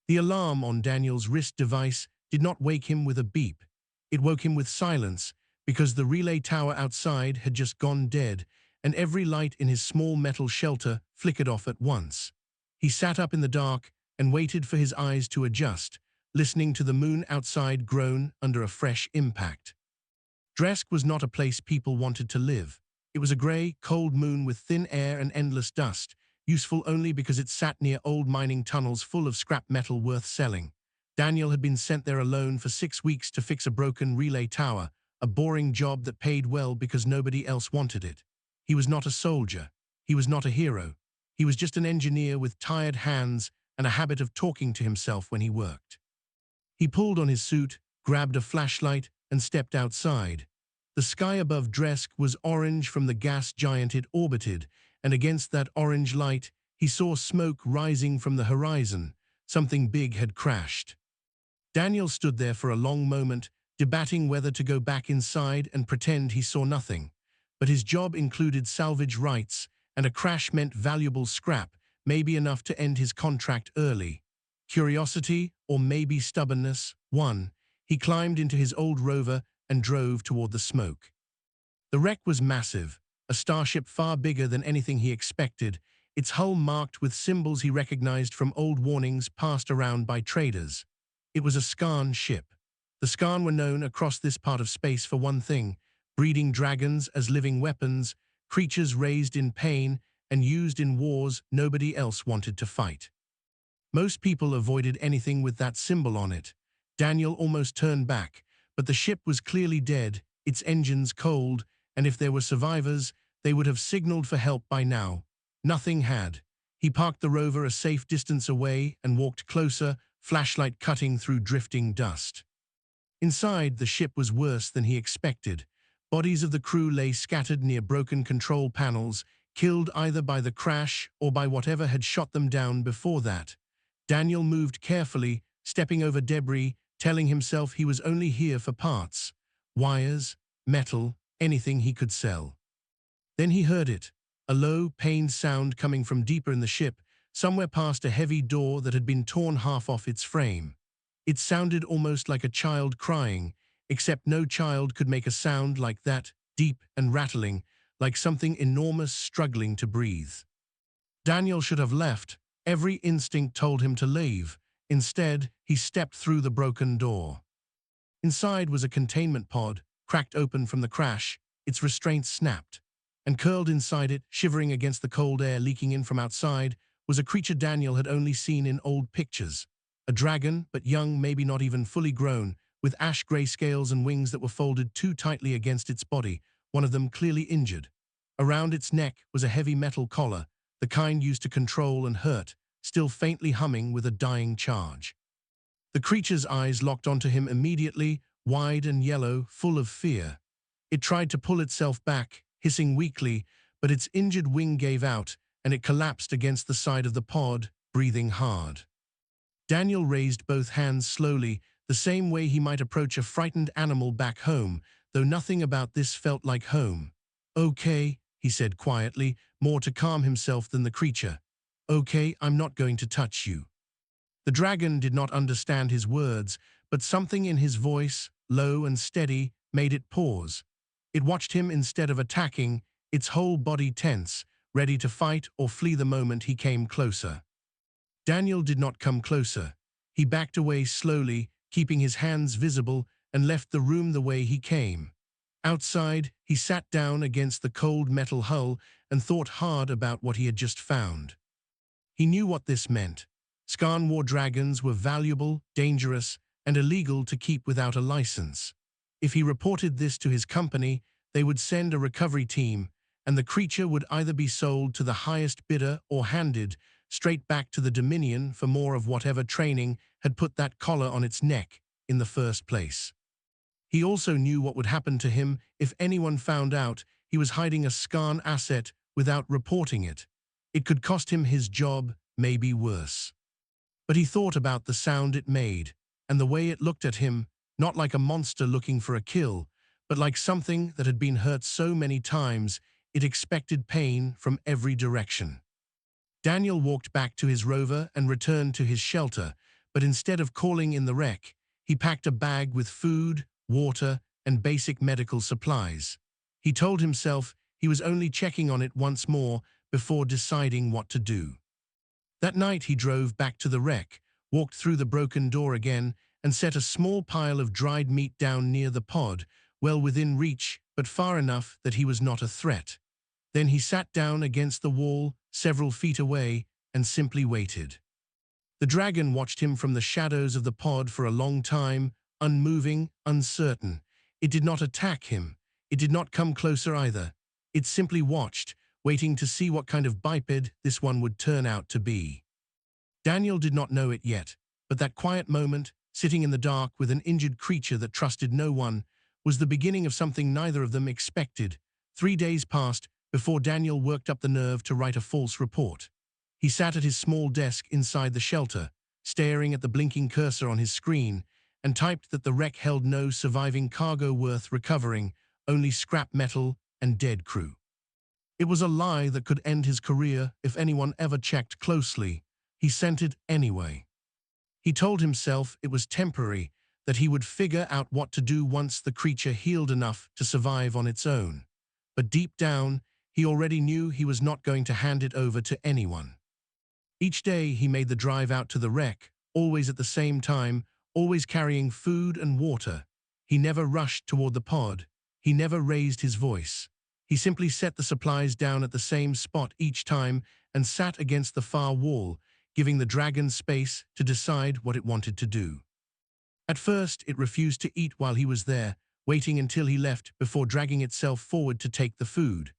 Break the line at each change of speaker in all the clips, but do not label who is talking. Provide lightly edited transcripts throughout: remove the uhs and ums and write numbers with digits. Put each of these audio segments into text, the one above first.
The alarm on Daniel's wrist device did not wake him with a beep. It woke him with silence, because the relay tower outside had just gone dead, and every light in his small metal shelter flickered off at once. He sat up in the dark and waited for his eyes to adjust, listening to the moon outside groan under a fresh impact. Dresk was not a place people wanted to live. It was a grey, cold moon with thin air and endless dust, useful only because it sat near old mining tunnels full of scrap metal worth selling. Daniel had been sent there alone for 6 weeks to fix a broken relay tower, a boring job that paid well because nobody else wanted it. He was not a soldier. He was not a hero. He was just an engineer with tired hands and a habit of talking to himself when he worked. He pulled on his suit, grabbed a flashlight, and stepped outside. The sky above Dresk was orange from the gas giant it orbited, and against that orange light, he saw smoke rising from the horizon. Something big had crashed. Daniel stood there for a long moment, debating whether to go back inside and pretend he saw nothing. But his job included salvage rights, and a crash meant valuable scrap, maybe enough to end his contract early. Curiosity, or maybe stubbornness, won. He climbed into his old rover and drove toward the smoke. The wreck was massive, a starship far bigger than anything he expected, its hull marked with symbols he recognized from old warnings passed around by traders. It was a Skarn ship. The Skarn were known across this part of space for one thing: breeding dragons as living weapons, creatures raised in pain and used in wars nobody else wanted to fight. Most people avoided anything with that symbol on it. Daniel almost turned back, but the ship was clearly dead, its engines cold, and if there were survivors, they would have signaled for help by now. Nothing had. He parked the rover a safe distance away and walked closer, flashlight cutting through drifting dust. Inside, the ship was worse than he expected. Bodies of the crew lay scattered near broken control panels, killed either by the crash or by whatever had shot them down before that. Daniel moved carefully, stepping over debris, telling himself he was only here for parts. Wires, metal, anything he could sell. Then he heard it, a low, pained sound coming from deeper in the ship, somewhere past a heavy door that had been torn half off its frame. It sounded almost like a child crying, except no child could make a sound like that, deep and rattling, like something enormous struggling to breathe. Daniel should have left. Every instinct told him to leave. Instead, he stepped through the broken door. Inside was a containment pod, cracked open from the crash, its restraints snapped. And curled inside it, shivering against the cold air leaking in from outside, was a creature Daniel had only seen in old pictures. A dragon, but young, maybe not even fully grown, with ash-gray scales and wings that were folded too tightly against its body, one of them clearly injured. Around its neck was a heavy metal collar, the kind used to control and hurt, still faintly humming with a dying charge. The creature's eyes locked onto him immediately, wide and yellow, full of fear. It tried to pull itself back, hissing weakly, but its injured wing gave out, and it collapsed against the side of the pod, breathing hard. Daniel raised both hands slowly, the same way he might approach a frightened animal back home, though nothing about this felt like home. "Okay," he said quietly, more to calm himself than the creature. "Okay, I'm not going to touch you." The dragon did not understand his words, but something in his voice, low and steady, made it pause. It watched him instead of attacking, its whole body tense, ready to fight or flee the moment he came closer. Daniel did not come closer. He backed away slowly, keeping his hands visible, and left the room the way he came. Outside, he sat down against the cold metal hull and thought hard about what he had just found. He knew what this meant. Skarn war dragons were valuable, dangerous, and illegal to keep without a license. If he reported this to his company, they would send a recovery team, and the creature would either be sold to the highest bidder or handed straight back to the Dominion for more of whatever training had put that collar on its neck in the first place. He also knew what would happen to him if anyone found out he was hiding a Skarn asset without reporting it. It could cost him his job, maybe worse. But he thought about the sound it made, and the way it looked at him, not like a monster looking for a kill, but like something that had been hurt so many times it expected pain from every direction. Daniel walked back to his rover and returned to his shelter, but instead of calling in the wreck, he packed a bag with food, water, and basic medical supplies. He told himself he was only checking on it once more before deciding what to do. That night he drove back to the wreck, walked through the broken door again, and set a small pile of dried meat down near the pod, well within reach, but far enough that he was not a threat. Then he sat down against the wall, several feet away, and simply waited. The dragon watched him from the shadows of the pod for a long time, unmoving, uncertain. It did not attack him. It did not come closer either. It simply watched, waiting to see what kind of biped this one would turn out to be. Daniel did not know it yet, but that quiet moment, sitting in the dark with an injured creature that trusted no one, was the beginning of something neither of them expected. 3 days passed before Daniel worked up the nerve to write a false report. He sat at his small desk inside the shelter, staring at the blinking cursor on his screen, and typed that the wreck held no surviving cargo worth recovering, only scrap metal and dead crew. It was a lie that could end his career if anyone ever checked closely. He sent it anyway. He told himself it was temporary, that he would figure out what to do once the creature healed enough to survive on its own. But deep down, he already knew he was not going to hand it over to anyone. Each day he made the drive out to the wreck, always at the same time, always carrying food and water. He never rushed toward the pod. He never raised his voice. He simply set the supplies down at the same spot each time and sat against the far wall, giving the dragon space to decide what it wanted to do. At first, it refused to eat while he was there, waiting until he left before dragging itself forward to take the food.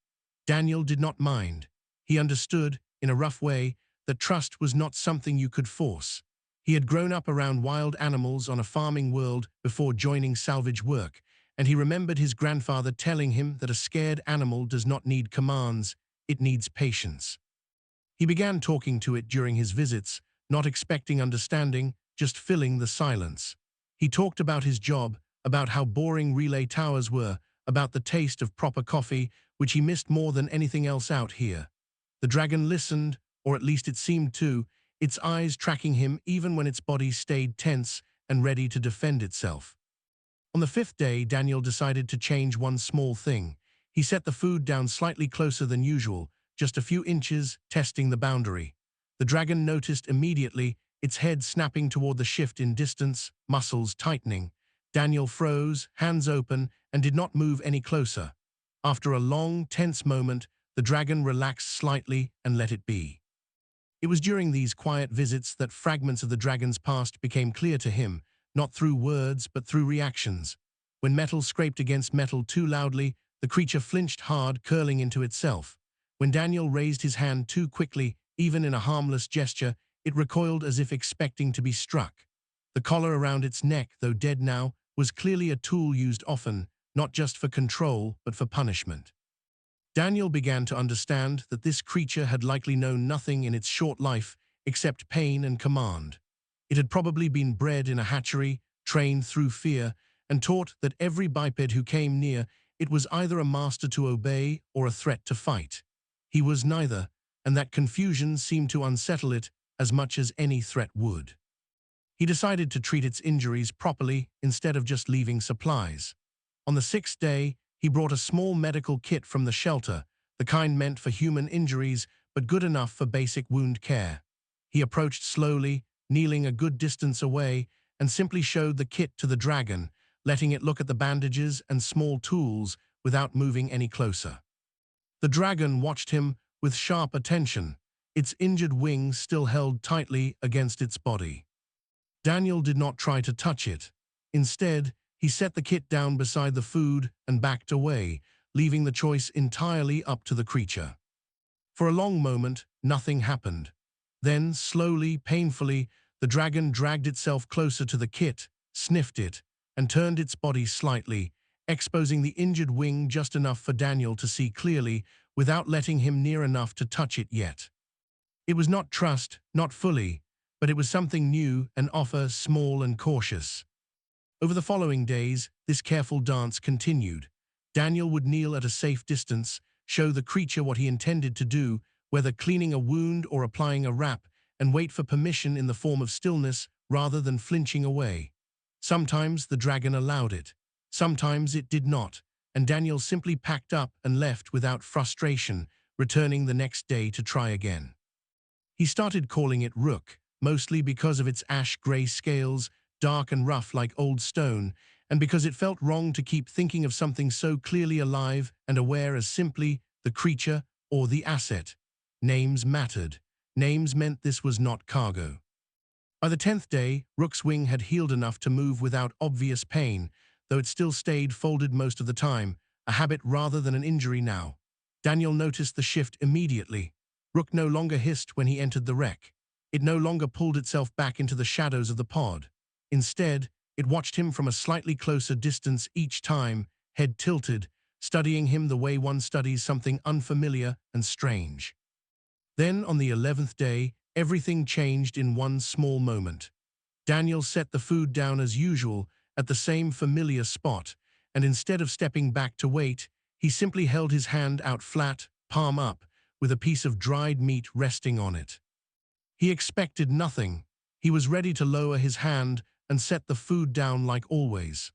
Daniel did not mind. He understood, in a rough way, that trust was not something you could force. He had grown up around wild animals on a farming world before joining salvage work, and he remembered his grandfather telling him that a scared animal does not need commands, it needs patience. He began talking to it during his visits, not expecting understanding, just filling the silence. He talked about his job, about how boring relay towers were, about the taste of proper coffee, which he missed more than anything else out here. The dragon listened, or at least it seemed to, its eyes tracking him even when its body stayed tense and ready to defend itself. On the 5th day, Daniel decided to change one small thing. He set the food down slightly closer than usual, just a few inches, testing the boundary. The dragon noticed immediately, its head snapping toward the shift in distance, muscles tightening. Daniel froze, hands open, and did not move any closer. After a long, tense moment, the dragon relaxed slightly and let it be. It was during these quiet visits that fragments of the dragon's past became clear to him, not through words but through reactions. When metal scraped against metal too loudly, the creature flinched hard, curling into itself. When Daniel raised his hand too quickly, even in a harmless gesture, it recoiled as if expecting to be struck. The collar around its neck, though dead now, was clearly a tool used often, not just for control but for punishment. Daniel began to understand that this creature had likely known nothing in its short life except pain and command. It had probably been bred in a hatchery, trained through fear, and taught that every biped who came near it was either a master to obey or a threat to fight. He was neither, and that confusion seemed to unsettle it as much as any threat would. He decided to treat its injuries properly instead of just leaving supplies. On the 6th day, he brought a small medical kit from the shelter, the kind meant for human injuries but good enough for basic wound care. He approached slowly, kneeling a good distance away, and simply showed the kit to the dragon, letting it look at the bandages and small tools without moving any closer. The dragon watched him with sharp attention, its injured wings still held tightly against its body. Daniel did not try to touch it. Instead, he set the kit down beside the food and backed away, leaving the choice entirely up to the creature. For a long moment, nothing happened. Then, slowly, painfully, the dragon dragged itself closer to the kit, sniffed it, and turned its body slightly, exposing the injured wing just enough for Daniel to see clearly without letting him near enough to touch it yet. It was not trust, not fully, but it was something new, an offer small and cautious. Over the following days, this careful dance continued. Daniel would kneel at a safe distance, show the creature what he intended to do, whether cleaning a wound or applying a wrap, and wait for permission in the form of stillness rather than flinching away. Sometimes the dragon allowed it. Sometimes it did not, and Daniel simply packed up and left without frustration, returning the next day to try again. He started calling it Rook, mostly because of its ash-gray scales, dark and rough like old stone, and because it felt wrong to keep thinking of something so clearly alive and aware as simply the creature or the asset. Names mattered. Names meant this was not cargo. By the 10th day, Rook's wing had healed enough to move without obvious pain, though it still stayed folded most of the time, a habit rather than an injury now. Daniel noticed the shift immediately. Rook no longer hissed when he entered the wreck. It no longer pulled itself back into the shadows of the pod. Instead, it watched him from a slightly closer distance each time, head tilted, studying him the way one studies something unfamiliar and strange. Then, on the 11th day, everything changed in one small moment. Daniel set the food down as usual, at the same familiar spot, and instead of stepping back to wait, he simply held his hand out flat, palm up, with a piece of dried meat resting on it. He expected nothing. He was ready to lower his hand and set the food down like always.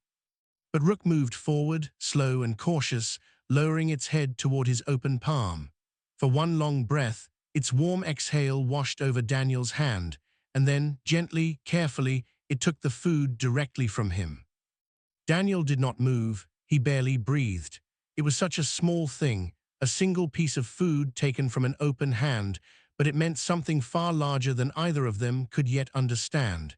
But Rook moved forward, slow and cautious, lowering its head toward his open palm. For one long breath, its warm exhale washed over Daniel's hand, and then, gently, carefully, it took the food directly from him. Daniel did not move. He barely breathed. It was such a small thing, a single piece of food taken from an open hand, but it meant something far larger than either of them could yet understand.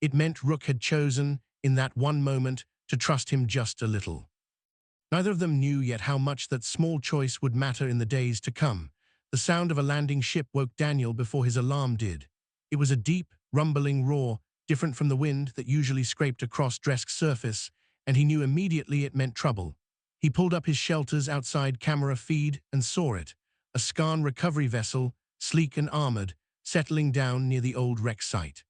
It meant Rook had chosen, in that one moment, to trust him just a little. Neither of them knew yet how much that small choice would matter in the days to come. The sound of a landing ship woke Daniel before his alarm did. It was a deep, rumbling roar, different from the wind that usually scraped across Dresk's surface, and he knew immediately it meant trouble. He pulled up his shelters outside camera feed and saw it, a Skarn recovery vessel, sleek and armored, settling down near the old wreck site.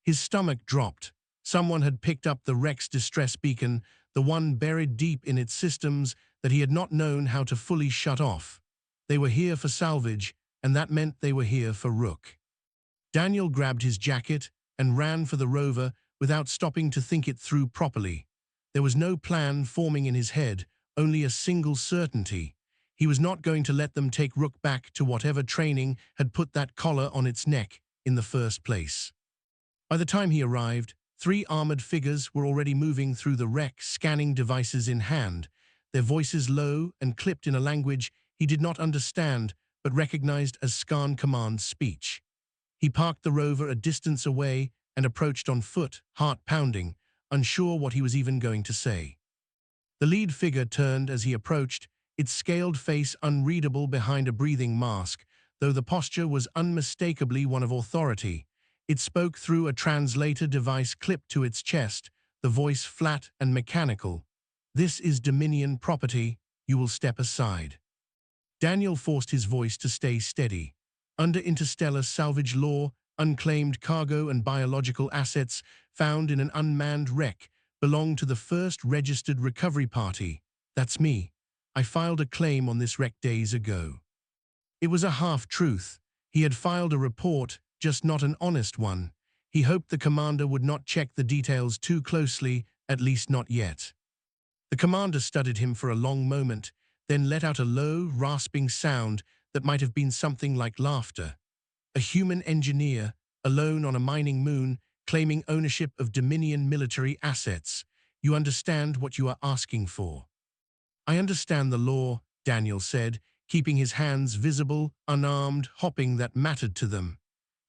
His stomach dropped. Someone had picked up the wreck's distress beacon, the one buried deep in its systems that he had not known how to fully shut off. They were here for salvage, and that meant they were here for Rook. Daniel grabbed his jacket and ran for the rover without stopping to think it through properly. There was no plan forming in his head, only a single certainty. He was not going to let them take Rook back to whatever training had put that collar on its neck in the first place. By the time he arrived, 3 armored figures were already moving through the wreck, scanning devices in hand, their voices low and clipped in a language he did not understand but recognized as Skarn Command speech. He parked the rover a distance away and approached on foot, heart pounding, unsure what he was even going to say. The lead figure turned as he approached, its scaled face unreadable behind a breathing mask, though the posture was unmistakably one of authority. It spoke through a translator device clipped to its chest, the voice flat and mechanical. "This is Dominion property. You will step aside." Daniel forced his voice to stay steady. Under interstellar salvage law, unclaimed cargo and biological assets found in an unmanned wreck belong to the first registered recovery party. That's me. I filed a claim on this wreck days ago. It was a half-truth. He had filed a report, just not an honest one. He hoped the commander would not check the details too closely, at least not yet. The commander studied him for a long moment, then let out a low, rasping sound that might have been something like laughter. A human engineer, alone on a mining moon, claiming ownership of Dominion military assets. You understand what you are asking for. I understand the law, Daniel said, keeping his hands visible, unarmed, hopping that mattered to them.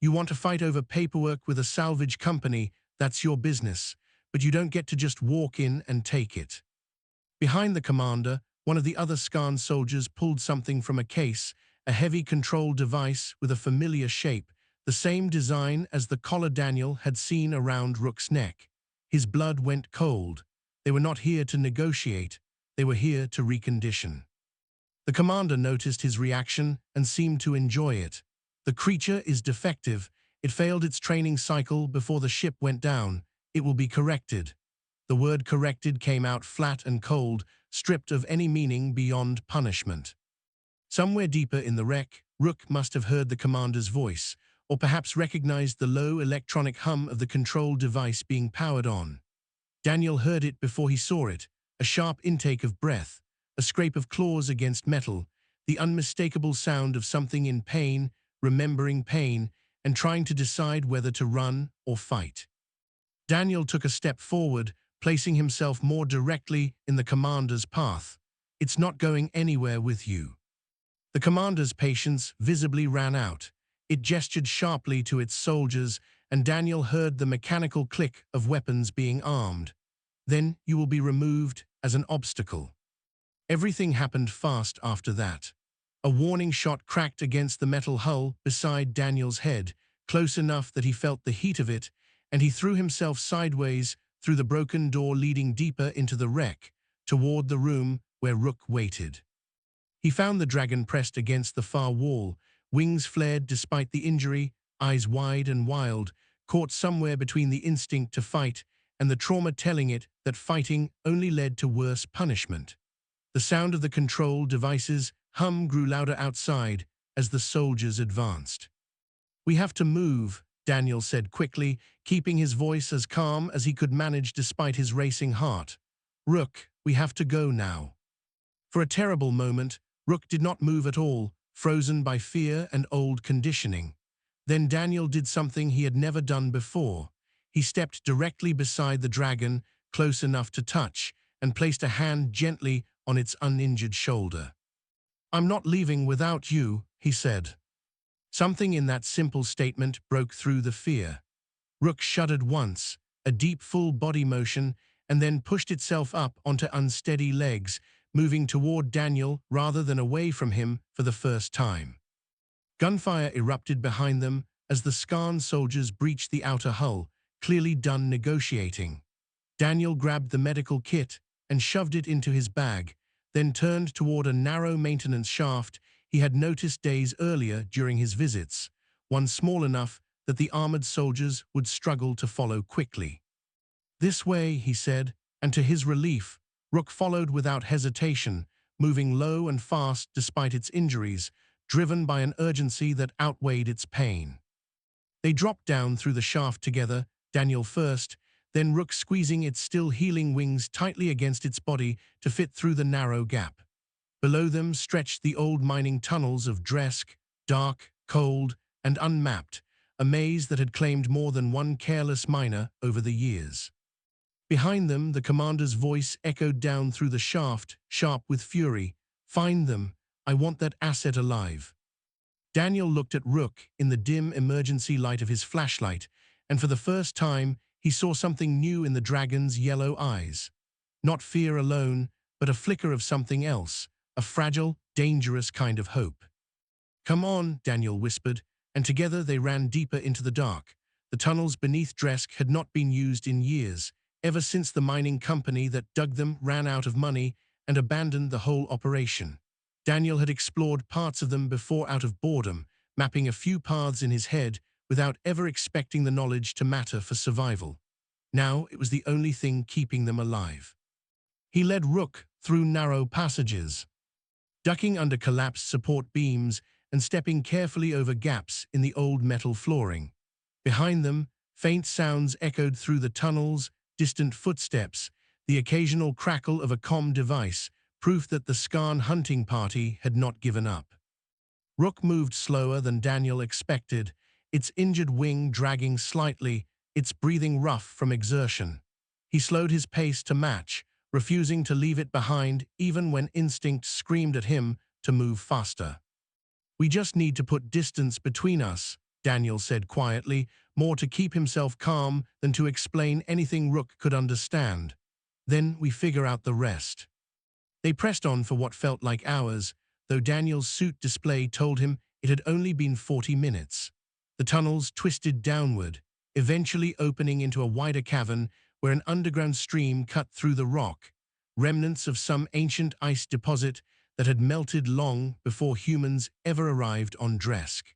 You want to fight over paperwork with a salvage company, that's your business, but you don't get to just walk in and take it. Behind the commander, one of the other Skarn soldiers pulled something from a case, a heavy control device with a familiar shape, the same design as the collar Daniel had seen around Rook's neck. His blood went cold. They were not here to negotiate. They were here to recondition. The commander noticed his reaction and seemed to enjoy it. The creature is defective. It failed its training cycle before the ship went down. It will be corrected. The word corrected came out flat and cold, stripped of any meaning beyond punishment. Somewhere deeper in the wreck, Rook must have heard the commander's voice, or perhaps recognized the low electronic hum of the control device being powered on. Daniel heard it before he saw it, a sharp intake of breath, a scrape of claws against metal, the unmistakable sound of something in pain, remembering pain, and trying to decide whether to run or fight. Daniel took a step forward, placing himself more directly in the commander's path. "It's not going anywhere with you." The commander's patience visibly ran out. It gestured sharply to its soldiers, and Daniel heard the mechanical click of weapons being armed. "Then you will be removed as an obstacle." Everything happened fast after that. A warning shot cracked against the metal hull beside Daniel's head, close enough that he felt the heat of it, and he threw himself sideways through the broken door leading deeper into the wreck, toward the room where Rook waited. He found the dragon pressed against the far wall, wings flared despite the injury, eyes wide and wild, caught somewhere between the instinct to fight and the trauma telling it that fighting only led to worse punishment. The sound of the control device's hum grew louder outside as the soldiers advanced. "We have to move," Daniel said quickly, keeping his voice as calm as he could manage despite his racing heart. "Rook, we have to go now." For a terrible moment, Rook did not move at all, frozen by fear and old conditioning. Then Daniel did something he had never done before. He stepped directly beside the dragon, close enough to touch, and placed a hand gently on its uninjured shoulder. "I'm not leaving without you," he said. Something in that simple statement broke through the fear. Rook shuddered once, a deep full body motion, and then pushed itself up onto unsteady legs, moving toward Daniel rather than away from him for the first time. Gunfire erupted behind them as the Skarn soldiers breached the outer hull, clearly done negotiating. Daniel grabbed the medical kit and shoved it into his bag, then turned toward a narrow maintenance shaft he had noticed days earlier during his visits, one small enough that the armored soldiers would struggle to follow quickly. "This way," he said, and to his relief, Rook followed without hesitation, moving low and fast despite its injuries, driven by an urgency that outweighed its pain. They dropped down through the shaft together, Daniel first, then Rook squeezing its still healing wings tightly against its body to fit through the narrow gap. Below them stretched the old mining tunnels of Dresk, dark, cold, and unmapped, a maze that had claimed more than one careless miner over the years. Behind them, the commander's voice echoed down through the shaft, sharp with fury. "Find them. I want that asset alive." Daniel looked at Rook in the dim emergency light of his flashlight, and for the first time, he saw something new in the dragon's yellow eyes. Not fear alone, but a flicker of something else, a fragile, dangerous kind of hope. "Come on," Daniel whispered, and together they ran deeper into the dark. The tunnels beneath Dresk had not been used in years, ever since the mining company that dug them ran out of money and abandoned the whole operation. Daniel had explored parts of them before out of boredom, mapping a few paths in his head without ever expecting the knowledge to matter for survival. Now it was the only thing keeping them alive. He led Rook through narrow passages, ducking under collapsed support beams and stepping carefully over gaps in the old metal flooring. Behind them, faint sounds echoed through the tunnels, distant footsteps, the occasional crackle of a comm device, proof that the Skarn hunting party had not given up. Rook moved slower than Daniel expected, its injured wing dragging slightly, its breathing rough from exertion. He slowed his pace to match, refusing to leave it behind even when instinct screamed at him to move faster. "We just need to put distance between us," Daniel said quietly, more to keep himself calm than to explain anything Rook could understand. "Then we figure out the rest." They pressed on for what felt like hours, though Daniel's suit display told him it had only been 40 minutes. The tunnels twisted downward, eventually opening into a wider cavern where an underground stream cut through the rock, remnants of some ancient ice deposit that had melted long before humans ever arrived on Dresk.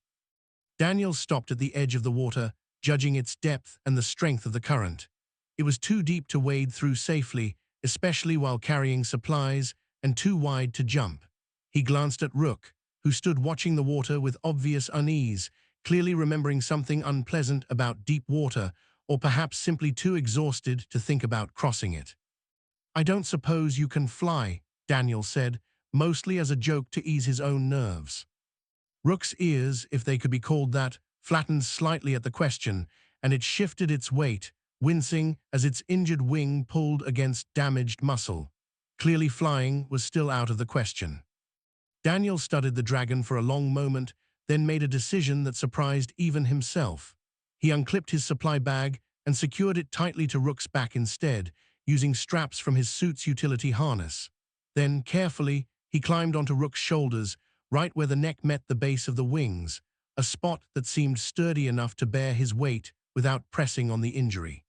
Daniel stopped at the edge of the water, judging its depth and the strength of the current. It was too deep to wade through safely, especially while carrying supplies, and too wide to jump. He glanced at Rook, who stood watching the water with obvious unease, clearly remembering something unpleasant about deep water, or perhaps simply too exhausted to think about crossing it. "I don't suppose you can fly," Daniel said, mostly as a joke to ease his own nerves. Rook's ears, if they could be called that, flattened slightly at the question, and it shifted its weight, wincing as its injured wing pulled against damaged muscle. Clearly flying was still out of the question. Daniel studied the dragon for a long moment, then made a decision that surprised even himself. He unclipped his supply bag and secured it tightly to Rook's back instead, using straps from his suit's utility harness. Then, carefully, he climbed onto Rook's shoulders, right where the neck met the base of the wings, a spot that seemed sturdy enough to bear his weight without pressing on the injury.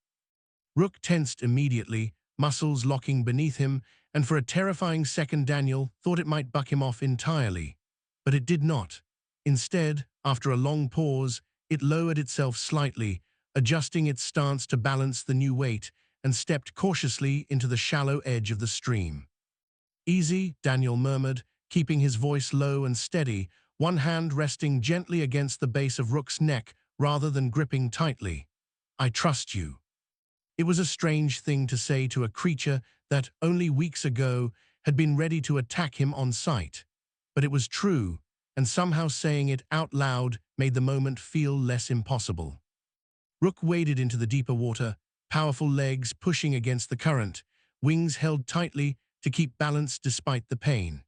Rook tensed immediately, muscles locking beneath him, and for a terrifying second Daniel thought it might buck him off entirely. But it did not. Instead, after a long pause, it lowered itself slightly, adjusting its stance to balance the new weight, and stepped cautiously into the shallow edge of the stream. "Easy," Daniel murmured, keeping his voice low and steady, one hand resting gently against the base of Rook's neck rather than gripping tightly. "I trust you." It was a strange thing to say to a creature that, only weeks ago, had been ready to attack him on sight. But it was true, and somehow saying it out loud made the moment feel less impossible. Rook waded into the deeper water, powerful legs pushing against the current, wings held tightly to keep balance despite the pain.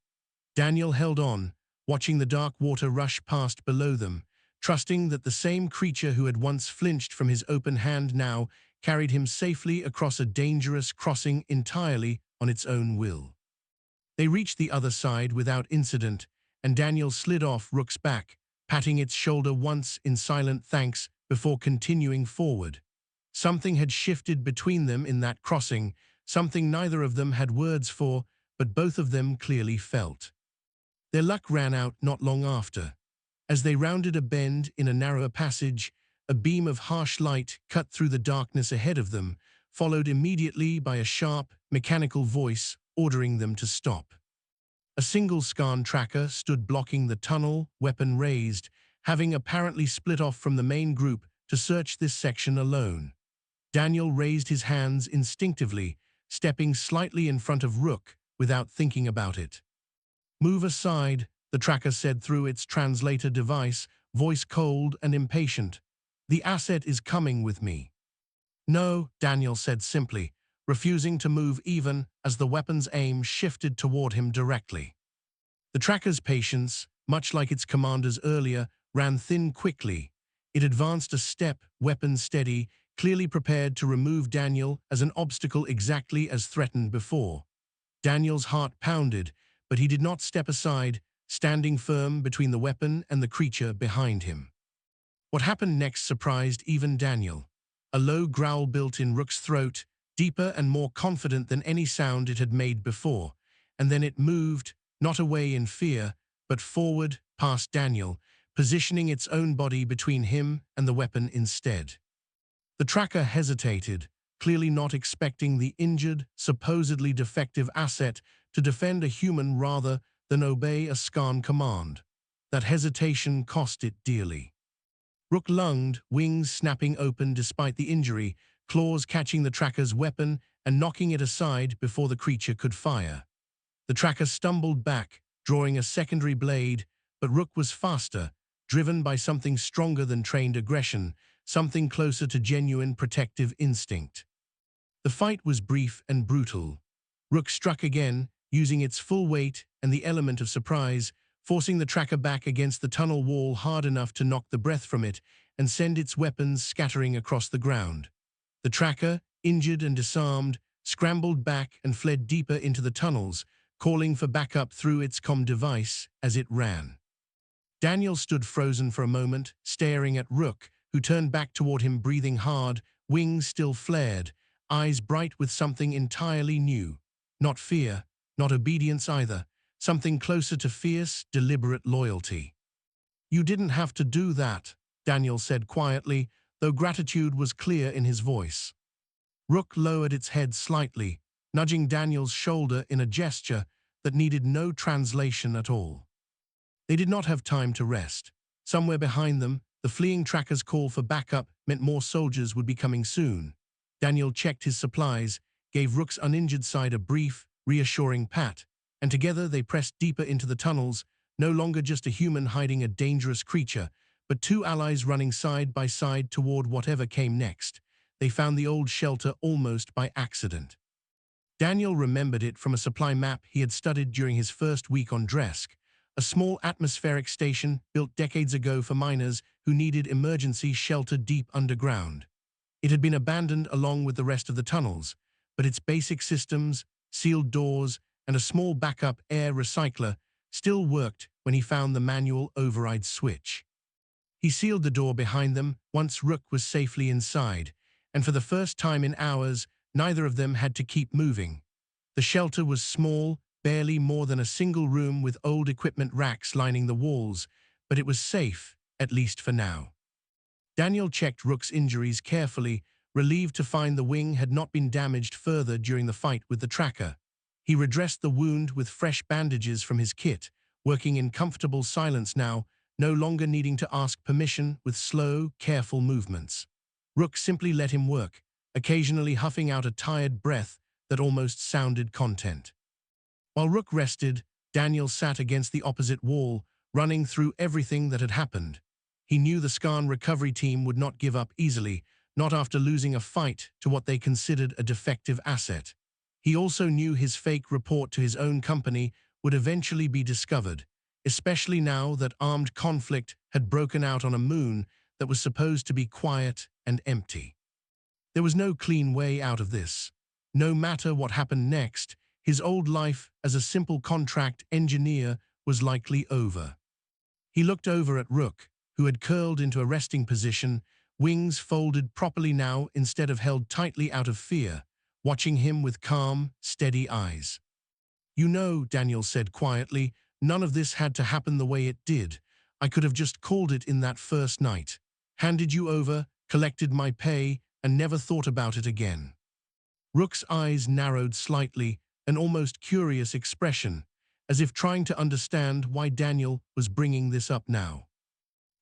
Daniel held on, watching the dark water rush past below them, trusting that the same creature who had once flinched from his open hand now carried him safely across a dangerous crossing entirely on its own will. They reached the other side without incident, and Daniel slid off Rook's back, patting its shoulder once in silent thanks before continuing forward. Something had shifted between them in that crossing, something neither of them had words for, but both of them clearly felt. Their luck ran out not long after. As they rounded a bend in a narrower passage, a beam of harsh light cut through the darkness ahead of them, followed immediately by a sharp, mechanical voice ordering them to stop. A single scan tracker stood blocking the tunnel, weapon raised, having apparently split off from the main group to search this section alone. Daniel raised his hands instinctively, stepping slightly in front of Rook without thinking about it. "Move aside," the tracker said through its translator device, voice cold and impatient. "The asset is coming with me." "No," Daniel said simply, refusing to move even as the weapon's aim shifted toward him directly. The tracker's patience, much like its commander's earlier, ran thin quickly. It advanced a step, weapon steady, clearly prepared to remove Daniel as an obstacle exactly as threatened before. Daniel's heart pounded, but he did not step aside, standing firm between the weapon and the creature behind him. What happened next surprised even Daniel. A low growl built in Rook's throat, deeper and more confident than any sound it had made before, and then it moved, not away in fear, but forward, past Daniel, positioning its own body between him and the weapon instead. The tracker hesitated, clearly not expecting the injured, supposedly defective asset to defend a human rather than obey a scan command. That hesitation cost it dearly. Rook lunged, wings snapping open despite the injury, claws catching the tracker's weapon and knocking it aside before the creature could fire. The tracker stumbled back, drawing a secondary blade, but Rook was faster, driven by something stronger than trained aggression, something closer to genuine protective instinct. The fight was brief and brutal. Rook struck again, using its full weight and the element of surprise, forcing the tracker back against the tunnel wall hard enough to knock the breath from it and send its weapons scattering across the ground. The tracker, injured and disarmed, scrambled back and fled deeper into the tunnels, calling for backup through its comm device as it ran. Daniel stood frozen for a moment, staring at Rook, who turned back toward him breathing hard, wings still flared, eyes bright with something entirely new. Not fear, not obedience either, something closer to fierce, deliberate loyalty. "You didn't have to do that," Daniel said quietly, though gratitude was clear in his voice. Rook lowered its head slightly, nudging Daniel's shoulder in a gesture that needed no translation at all. They did not have time to rest. Somewhere behind them, The fleeing tracker's call for backup meant more soldiers would be coming soon. Daniel checked his supplies, gave Rook's uninjured side a brief, reassuring pat, and together they pressed deeper into the tunnels, no longer just a human hiding a dangerous creature, but two allies running side by side toward whatever came next. They found the old shelter almost by accident. Daniel remembered it from a supply map he had studied during his first week on Dresk, a small atmospheric station built decades ago for miners who needed emergency shelter deep underground. It had been abandoned along with the rest of the tunnels, but its basic systems, sealed doors, and a small backup air recycler still worked when he found the manual override switch. He sealed the door behind them once Rook was safely inside, and for the first time in hours, neither of them had to keep moving. The shelter was small, barely more than a single room with old equipment racks lining the walls, but it was safe, at least for now. Daniel checked Rook's injuries carefully, relieved to find the wing had not been damaged further during the fight with the tracker. He redressed the wound with fresh bandages from his kit, working in comfortable silence now, no longer needing to ask permission with slow, careful movements. Rook simply let him work, occasionally huffing out a tired breath that almost sounded content. While Rook rested, Daniel sat against the opposite wall, running through everything that had happened. He knew the Skarn recovery team would not give up easily, not after losing a fight to what they considered a defective asset. He also knew his fake report to his own company would eventually be discovered, especially now that armed conflict had broken out on a moon that was supposed to be quiet and empty. There was no clean way out of this. No matter what happened next, his old life as a simple contract engineer was likely over. He looked over at Rook, who had curled into a resting position, wings folded properly now instead of held tightly out of fear, watching him with calm, steady eyes. "You know," Daniel said quietly, "none of this had to happen the way it did. I could have just called it in that first night. Handed you over, collected my pay, and never thought about it again." Rook's eyes narrowed slightly, an almost curious expression, as if trying to understand why Daniel was bringing this up now.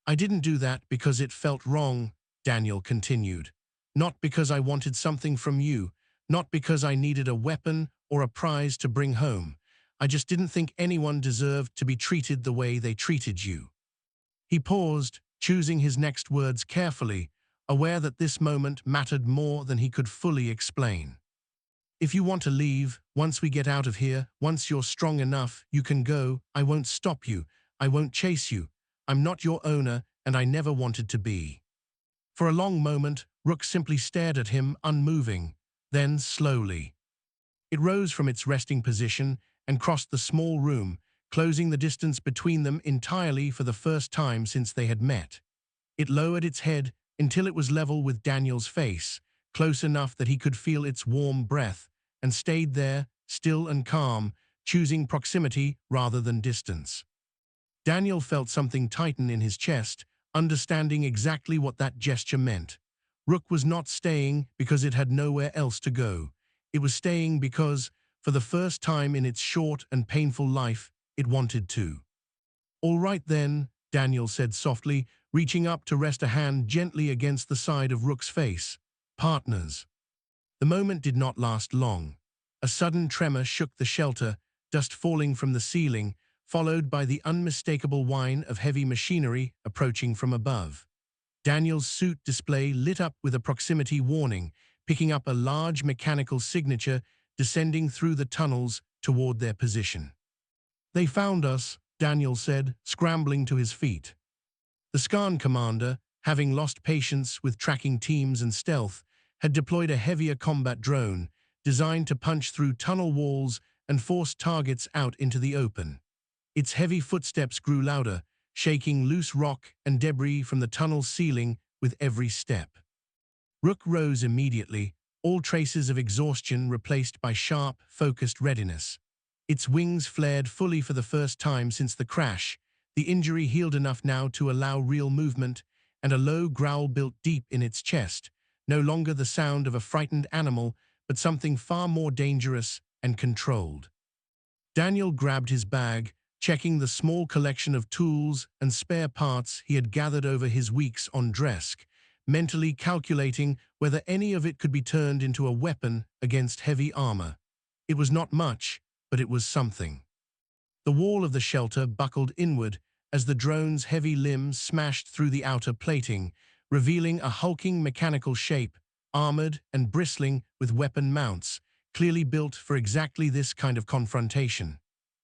"I didn't do that because it felt wrong," Daniel continued. "Not because I wanted something from you, not because I needed a weapon or a prize to bring home. I just didn't think anyone deserved to be treated the way they treated you." He paused, choosing his next words carefully, aware that this moment mattered more than he could fully explain. "If you want to leave, once we get out of here, once you're strong enough, you can go. I won't stop you. I won't chase you. I'm not your owner, and I never wanted to be." For a long moment, Rook simply stared at him, unmoving. Then, slowly, it rose from its resting position and crossed the small room, closing the distance between them entirely for the first time since they had met. It lowered its head until it was level with Daniel's face, close enough that he could feel its warm breath, and stayed there, still and calm, choosing proximity rather than distance. Daniel felt something tighten in his chest, understanding exactly what that gesture meant. Rook was not staying because it had nowhere else to go. It was staying because, for the first time in its short and painful life, it wanted to. "All right then," Daniel said softly, reaching up to rest a hand gently against the side of Rook's face. "Partners." The moment did not last long. A sudden tremor shook the shelter, dust falling from the ceiling, followed by the unmistakable whine of heavy machinery approaching from above. Daniel's suit display lit up with a proximity warning, picking up a large mechanical signature descending through the tunnels toward their position. "They found us," Daniel said, scrambling to his feet. The Skarn commander, having lost patience with tracking teams and stealth, had deployed a heavier combat drone, designed to punch through tunnel walls and force targets out into the open. Its heavy footsteps grew louder, shaking loose rock and debris from the tunnel ceiling with every step. Rook rose immediately, all traces of exhaustion replaced by sharp, focused readiness. Its wings flared fully for the first time since the crash, the injury healed enough now to allow real movement, and a low growl built deep in its chest, no longer the sound of a frightened animal, but something far more dangerous and controlled. Daniel grabbed his bag, checking the small collection of tools and spare parts he had gathered over his weeks on Dresk, mentally calculating whether any of it could be turned into a weapon against heavy armor. It was not much, but it was something. The wall of the shelter buckled inward as the drone's heavy limbs smashed through the outer plating, revealing a hulking mechanical shape, armored and bristling with weapon mounts, clearly built for exactly this kind of confrontation.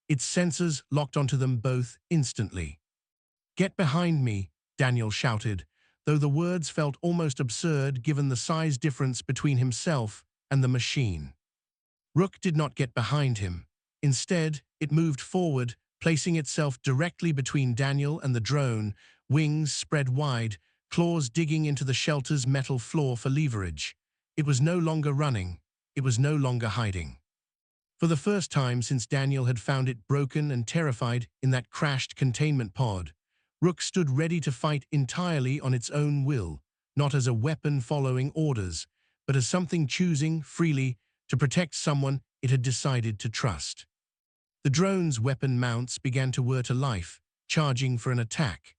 Its sensors locked onto them both instantly. "Get behind me," Daniel shouted, though the words felt almost absurd given the size difference between himself and the machine. Rook did not get behind him. Instead, it moved forward, placing itself directly between Daniel and the drone, wings spread wide, claws digging into the shelter's metal floor for leverage. It was no longer running. It was no longer hiding. For the first time since Daniel had found it broken and terrified in that crashed containment pod, Rook stood ready to fight entirely on its own will, not as a weapon following orders, but as something choosing freely to protect someone it had decided to trust. The drone's weapon mounts began to whir to life, charging for an attack.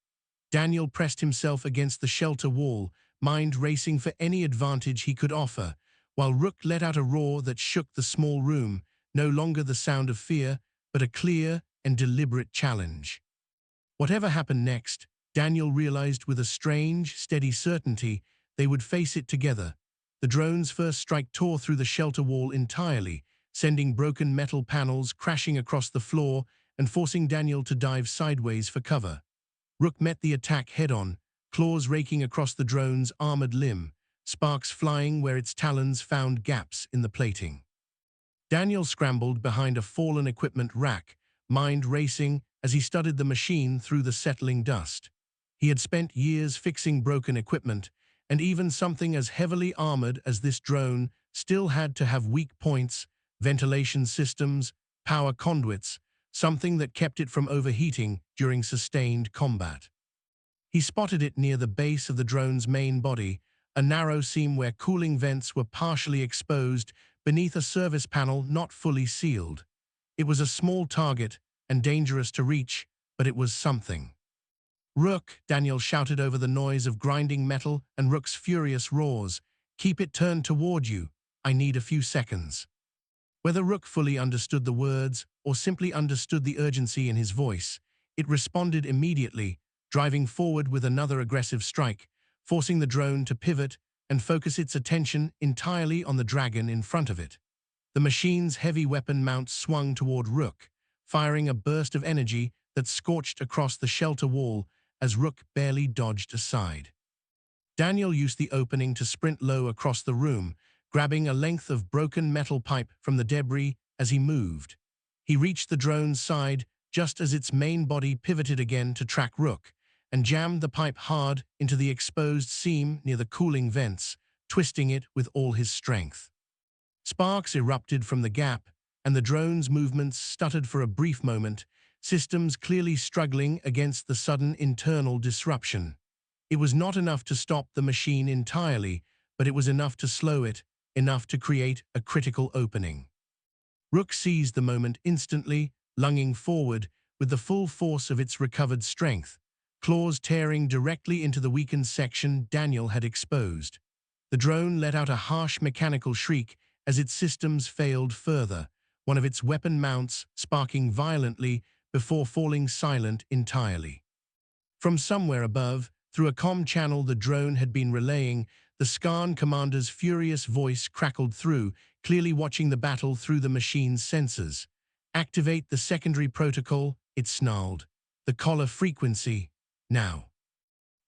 Daniel pressed himself against the shelter wall, mind racing for any advantage he could offer, while Rook let out a roar that shook the small room, no longer the sound of fear, but a clear and deliberate challenge. Whatever happened next, Daniel realized with a strange, steady certainty they would face it together. The drone's first strike tore through the shelter wall entirely, sending broken metal panels crashing across the floor and forcing Daniel to dive sideways for cover. Rook met the attack head-on, claws raking across the drone's armored limb, sparks flying where its talons found gaps in the plating. Daniel scrambled behind a fallen equipment rack, mind racing as he studied the machine through the settling dust. He had spent years fixing broken equipment, and even something as heavily armored as this drone still had to have weak points, ventilation systems, power conduits, something that kept it from overheating during sustained combat. He spotted it near the base of the drone's main body, a narrow seam where cooling vents were partially exposed beneath a service panel not fully sealed. It was a small target and dangerous to reach, but it was something. "Rook," Daniel shouted over the noise of grinding metal and Rook's furious roars. "Keep it turned toward you. I need a few seconds." Whether Rook fully understood the words or simply understood the urgency in his voice, it responded immediately, driving forward with another aggressive strike, forcing the drone to pivot and focus its attention entirely on the dragon in front of it. The machine's heavy weapon mount swung toward Rook, firing a burst of energy that scorched across the shelter wall as Rook barely dodged aside. Daniel used the opening to sprint low across the room, grabbing a length of broken metal pipe from the debris as he moved. He reached the drone's side just as its main body pivoted again to track Rook, and jammed the pipe hard into the exposed seam near the cooling vents, twisting it with all his strength. Sparks erupted from the gap, and the drone's movements stuttered for a brief moment, systems clearly struggling against the sudden internal disruption. It was not enough to stop the machine entirely, but it was enough to slow it, enough to create a critical opening. Rook seized the moment instantly, lunging forward with the full force of its recovered strength, claws tearing directly into the weakened section Daniel had exposed. The drone let out a harsh mechanical shriek as its systems failed further, one of its weapon mounts sparking violently before falling silent entirely. From somewhere above, through a comm channel the drone had been relaying, the Skarn commander's furious voice crackled through, clearly watching the battle through the machine's sensors. "Activate the secondary protocol," it snarled. "The collar frequency. Now."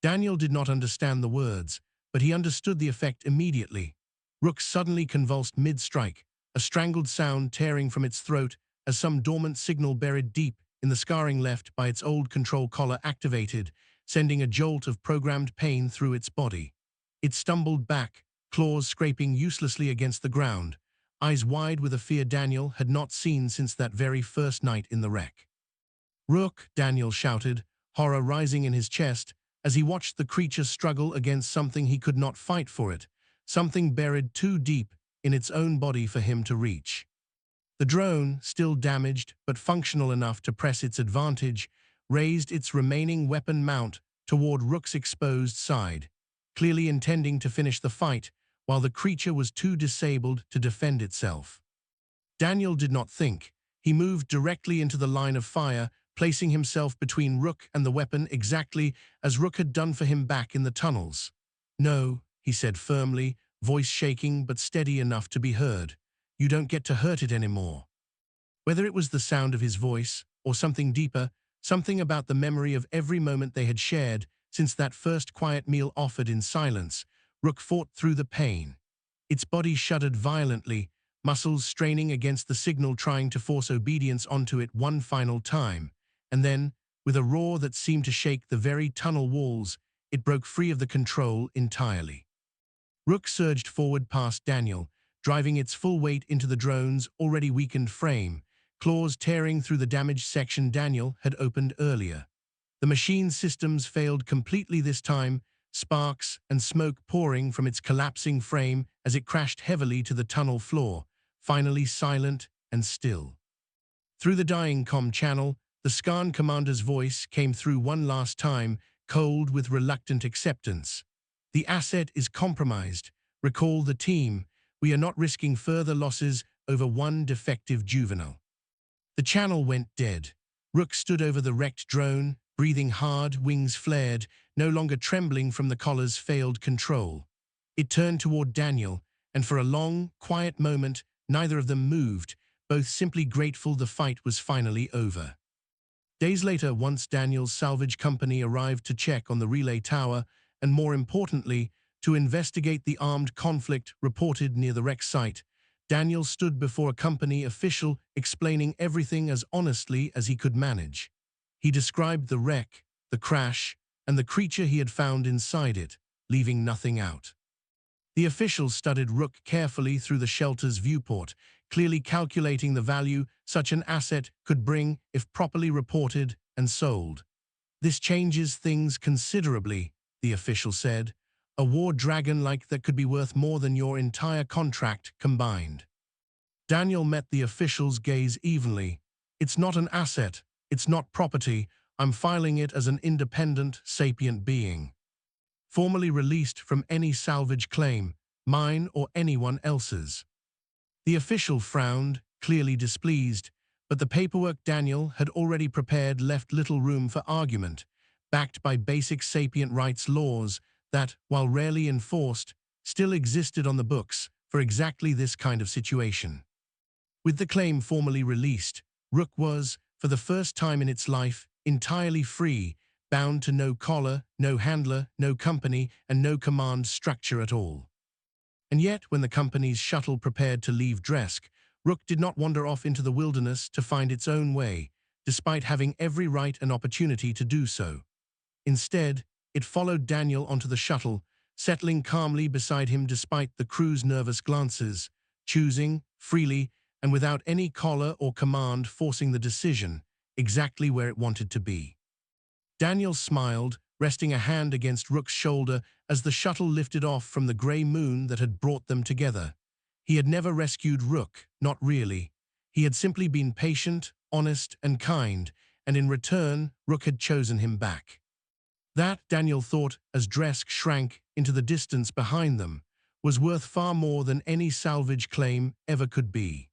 Daniel did not understand the words, but he understood the effect immediately. Rook suddenly convulsed mid-strike, a strangled sound tearing from its throat as some dormant signal buried deep in the scarring left by its old control collar activated, sending a jolt of programmed pain through its body. It stumbled back, claws scraping uselessly against the ground, eyes wide with a fear Daniel had not seen since that very first night in the wreck. "Rook," Daniel shouted, horror rising in his chest as he watched the creature struggle against something he could not fight for it, something buried too deep in its own body for him to reach. The drone, still damaged but functional enough to press its advantage, raised its remaining weapon mount toward Rook's exposed side, clearly intending to finish the fight while the creature was too disabled to defend itself. Daniel did not think. He moved directly into the line of fire, placing himself between Rook and the weapon exactly as Rook had done for him back in the tunnels. "No," he said firmly, voice shaking but steady enough to be heard. "You don't get to hurt it anymore." Whether it was the sound of his voice or something deeper, something about the memory of every moment they had shared since that first quiet meal offered in silence, Rook fought through the pain. Its body shuddered violently, muscles straining against the signal trying to force obedience onto it one final time. And then, with a roar that seemed to shake the very tunnel walls, it broke free of the control entirely. Rook surged forward past Daniel, driving its full weight into the drone's already weakened frame, claws tearing through the damaged section Daniel had opened earlier. The machine's systems failed completely this time, sparks and smoke pouring from its collapsing frame as it crashed heavily to the tunnel floor, finally silent and still. Through the dying comm channel, the Skarn commander's voice came through one last time, cold with reluctant acceptance. "The asset is compromised. Recall the team. We are not risking further losses over one defective juvenile." The channel went dead. Rook stood over the wrecked drone, breathing hard, wings flared, no longer trembling from the collar's failed control. It turned toward Daniel, and for a long, quiet moment, neither of them moved, both simply grateful the fight was finally over. Days later, once Daniel's salvage company arrived to check on the relay tower, and more importantly, to investigate the armed conflict reported near the wreck site, Daniel stood before a company official explaining everything as honestly as he could manage. He described the wreck, the crash, and the creature he had found inside it, leaving nothing out. The official studied Rook carefully through the shelter's viewport, clearly calculating the value such an asset could bring if properly reported and sold. "This changes things considerably," the official said. "A war dragon like that could be worth more than your entire contract combined." Daniel met the official's gaze evenly. "It's not an asset. It's not property. I'm filing it as an independent, sapient being, formally released from any salvage claim, mine or anyone else's." The official frowned, clearly displeased, but the paperwork Daniel had already prepared left little room for argument, backed by basic sapient rights laws that, while rarely enforced, still existed on the books for exactly this kind of situation. With the claim formally released, Rook was, for the first time in its life, entirely free, bound to no collar, no handler, no company, and no command structure at all. And yet, when the company's shuttle prepared to leave Dresk, Rook did not wander off into the wilderness to find its own way, despite having every right and opportunity to do so. Instead, it followed Daniel onto the shuttle, settling calmly beside him despite the crew's nervous glances, choosing, freely, and without any collar or command forcing the decision, exactly where it wanted to be. Daniel smiled, resting a hand against Rook's shoulder as the shuttle lifted off from the grey moon that had brought them together. He had never rescued Rook, not really. He had simply been patient, honest, and kind, and in return, Rook had chosen him back. That, Daniel thought, as Dresk shrank into the distance behind them, was worth far more than any salvage claim ever could be.